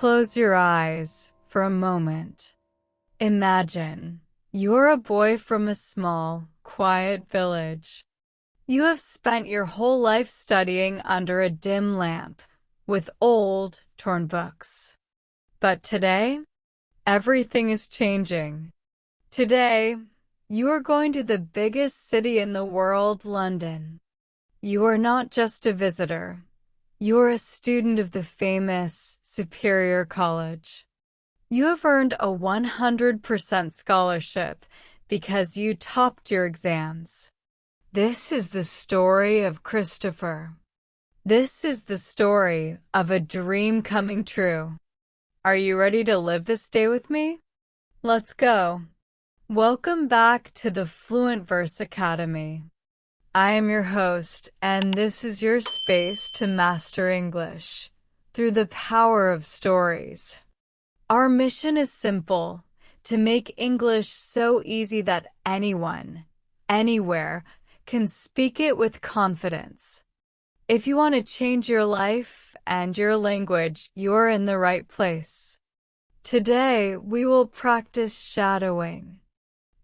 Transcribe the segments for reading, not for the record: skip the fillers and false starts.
Close your eyes for a moment. Imagine you're a boy from a small, quiet village. You have spent your whole life studying under a dim lamp with old, torn books. But today, everything is changing. Today, you are going to the biggest city in the world, London. You are not just a visitor. You are a student of the famous Superior College. You have earned a 100% scholarship because you topped your exams. This is the story of Christopher. This is the story of a dream coming true. Are you ready to live this day with me? Let's go. Welcome back to the FluentVerse Academy. I am your host, and this is your space to master English through the power of stories. Our mission is simple: to make English so easy that anyone, anywhere, can speak it with confidence. If you want to change your life and your language, you're in the right place. Today, we will practice shadowing.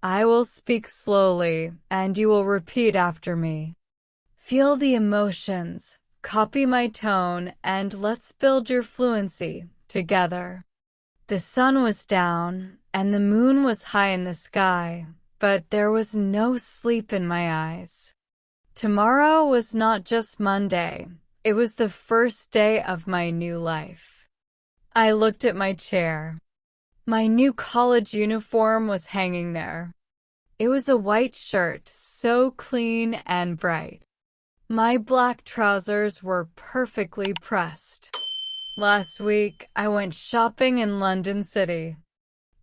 I will speak slowly, and you will repeat after me. Feel the emotions, copy my tone, and let's build your fluency together. The sun was down, and the moon was high in the sky, but there was no sleep in my eyes. Tomorrow was not just Monday, it was the first day of my new life. I looked at my chair. My new college uniform was hanging there. It was a white shirt, so clean and bright. My black trousers were perfectly pressed. Last week, I went shopping in London City.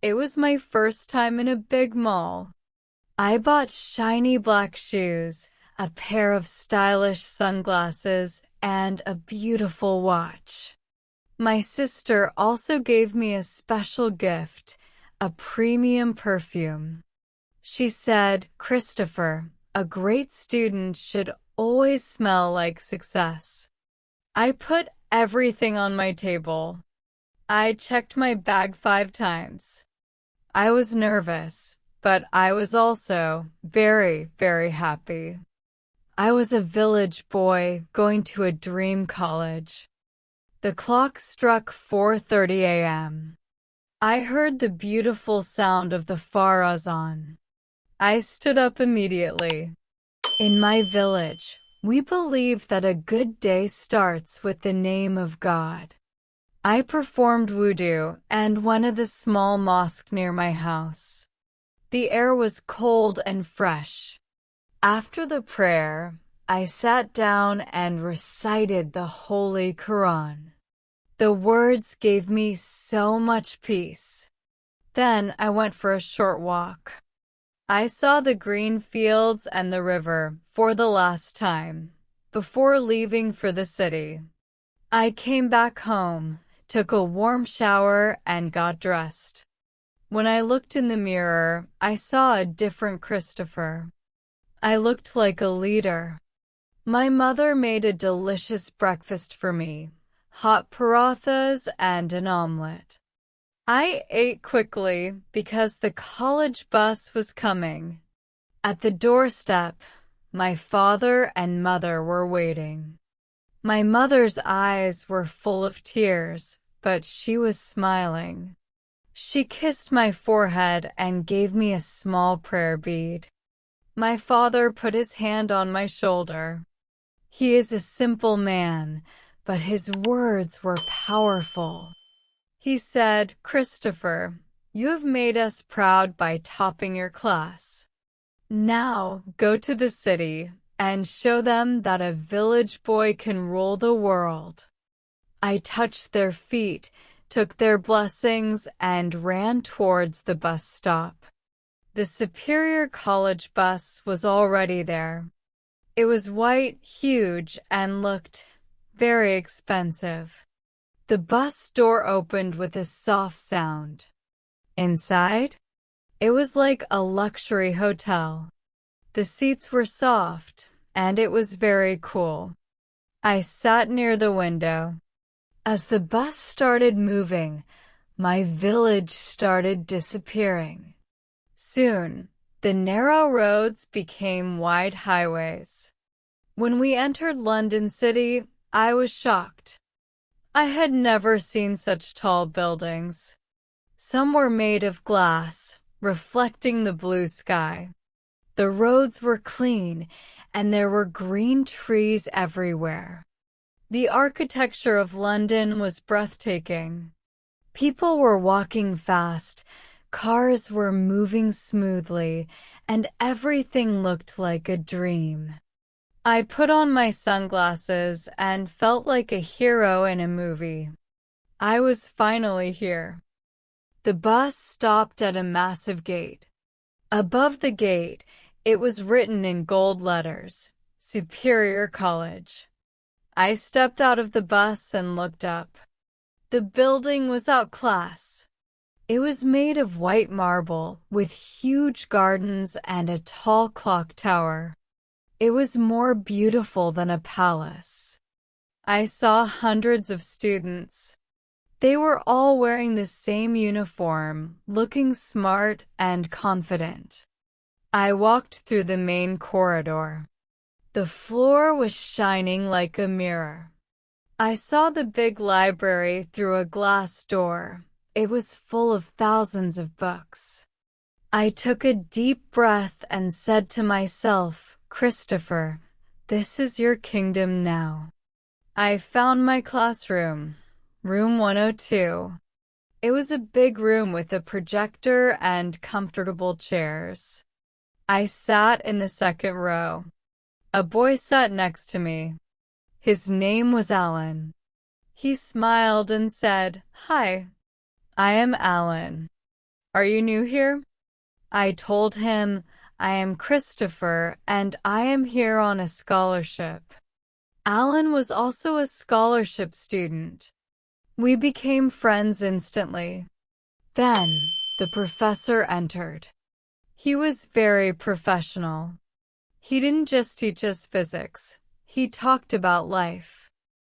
It was my first time in a big mall. I bought shiny black shoes, a pair of stylish sunglasses, and a beautiful watch. My sister also gave me a special gift, a premium perfume. She said, "Christopher, a great student should always smell like success." I put everything on my table. I checked my bag 5 times. I was nervous, but I was also very, very happy. I was a village boy going to a dream college. The clock struck 4:30 a.m. I heard the beautiful sound of the far azan. I stood up immediately. In my village, we believe that a good day starts with the name of God. I performed wudu and went to the small mosque near my house. The air was cold and fresh. After the prayer, I sat down and recited the Holy Quran. The words gave me so much peace. Then I went for a short walk. I saw the green fields and the river for the last time, before leaving for the city. I came back home, took a warm shower, and got dressed. When I looked in the mirror, I saw a different Christopher. I looked like a leader. My mother made a delicious breakfast for me, hot parathas and an omelet. I ate quickly because the college bus was coming. At the doorstep, my father and mother were waiting. My mother's eyes were full of tears, but she was smiling. She kissed my forehead and gave me a small prayer bead. My father put his hand on my shoulder. He is a simple man, but his words were powerful. He said, "Christopher, you have made us proud by topping your class. Now go to the city and show them that a village boy can rule the world." I touched their feet, took their blessings, and ran towards the bus stop. The Superior College bus was already there. It was white, huge, and looked very expensive. The bus door opened with a soft sound. Inside, it was like a luxury hotel. The seats were soft, and it was very cool. I sat near the window. As the bus started moving, my village started disappearing. Soon, the narrow roads became wide highways. When we entered London City, I was shocked. I had never seen such tall buildings. Some were made of glass, reflecting the blue sky. The roads were clean, and there were green trees everywhere. The architecture of London was breathtaking. People were walking fast, cars were moving smoothly, and everything looked like a dream. I put on my sunglasses and felt like a hero in a movie. I was finally here. The bus stopped at a massive gate. Above the gate, it was written in gold letters, Superior College. I stepped out of the bus and looked up. The building was outclassed. It was made of white marble with huge gardens and a tall clock tower. It was more beautiful than a palace. I saw hundreds of students. They were all wearing the same uniform, looking smart and confident. I walked through the main corridor. The floor was shining like a mirror. I saw the big library through a glass door. It was full of thousands of books. I took a deep breath and said to myself, Christopher, this is your kingdom now. I found my classroom, room 102. It was a big room with a projector and comfortable chairs. I sat in the second row. A boy sat next to me. His name was Alan. He smiled and said, "Hi, I am Alan. Are you new here?" I told him, "I am Christopher and I am here on a scholarship." Alan was also a scholarship student. We became friends instantly. Then, the professor entered. He was very professional. He didn't just teach us physics. He talked about life.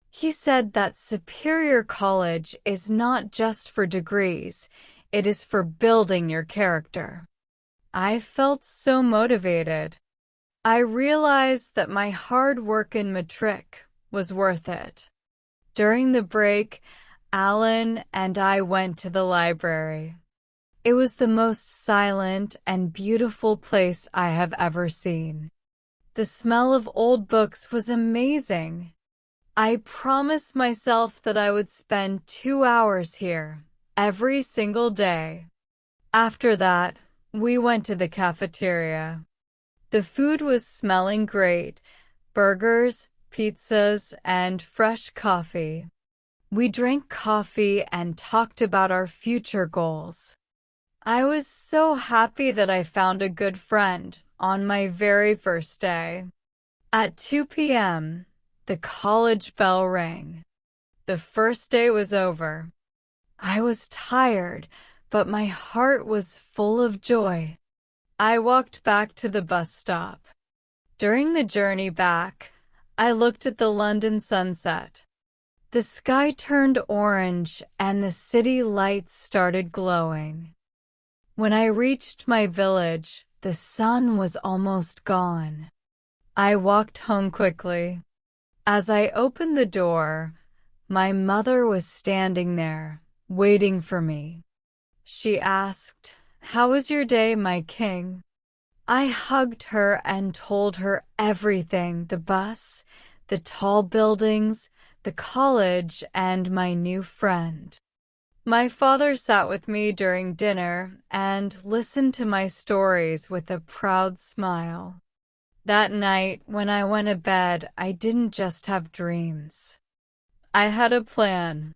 He said that Superior College is not just for degrees, it is for building your character. I felt so motivated. I realized that my hard work in matric was worth it. During the break, Alan and I went to the library. It was the most silent and beautiful place I have ever seen. The smell of old books was amazing. I promised myself that I would spend 2 hours here every single day. After that, we went to the cafeteria. The food was smelling great: burgers, pizzas, and fresh coffee. We drank coffee and talked about our future goals. I was so happy that I found a good friend on my very first day. At 2 p.m., the college bell rang. The first day was over. I was tired, but my heart was full of joy. I walked back to the bus stop. During the journey back, I looked at the London sunset. The sky turned orange and the city lights started glowing. When I reached my village, the sun was almost gone. I walked home quickly. As I opened the door, my mother was standing there, waiting for me. She asked, "How was your day, my king?" I hugged her and told her everything: the bus, the tall buildings, the college, and my new friend. My father sat with me during dinner and listened to my stories with a proud smile. That night, when I went to bed, I didn't just have dreams. I had a plan.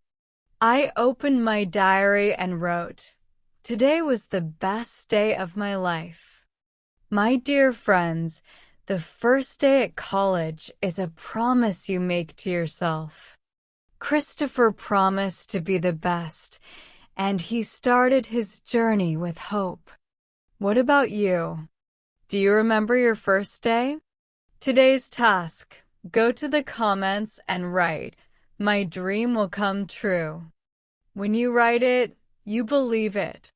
I opened my diary and wrote, "Today was the best day of my life." My dear friends, the first day at college is a promise you make to yourself. Christopher promised to be the best, and he started his journey with hope. What about you? Do you remember your first day? Today's task: go to the comments and write, My dream will come true. When you write it, you believe it.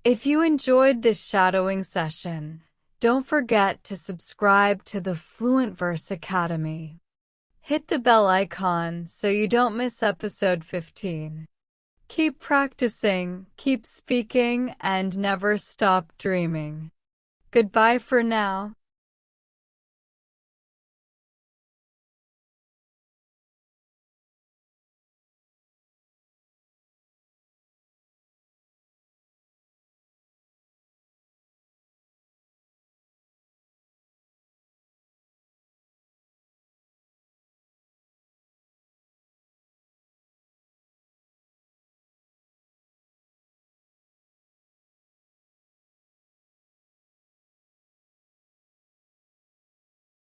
If you enjoyed this shadowing session, don't forget to subscribe to the FluentVerse Academy. Hit the bell icon so you don't miss episode 15. Keep practicing, keep speaking, and never stop dreaming. Goodbye for now.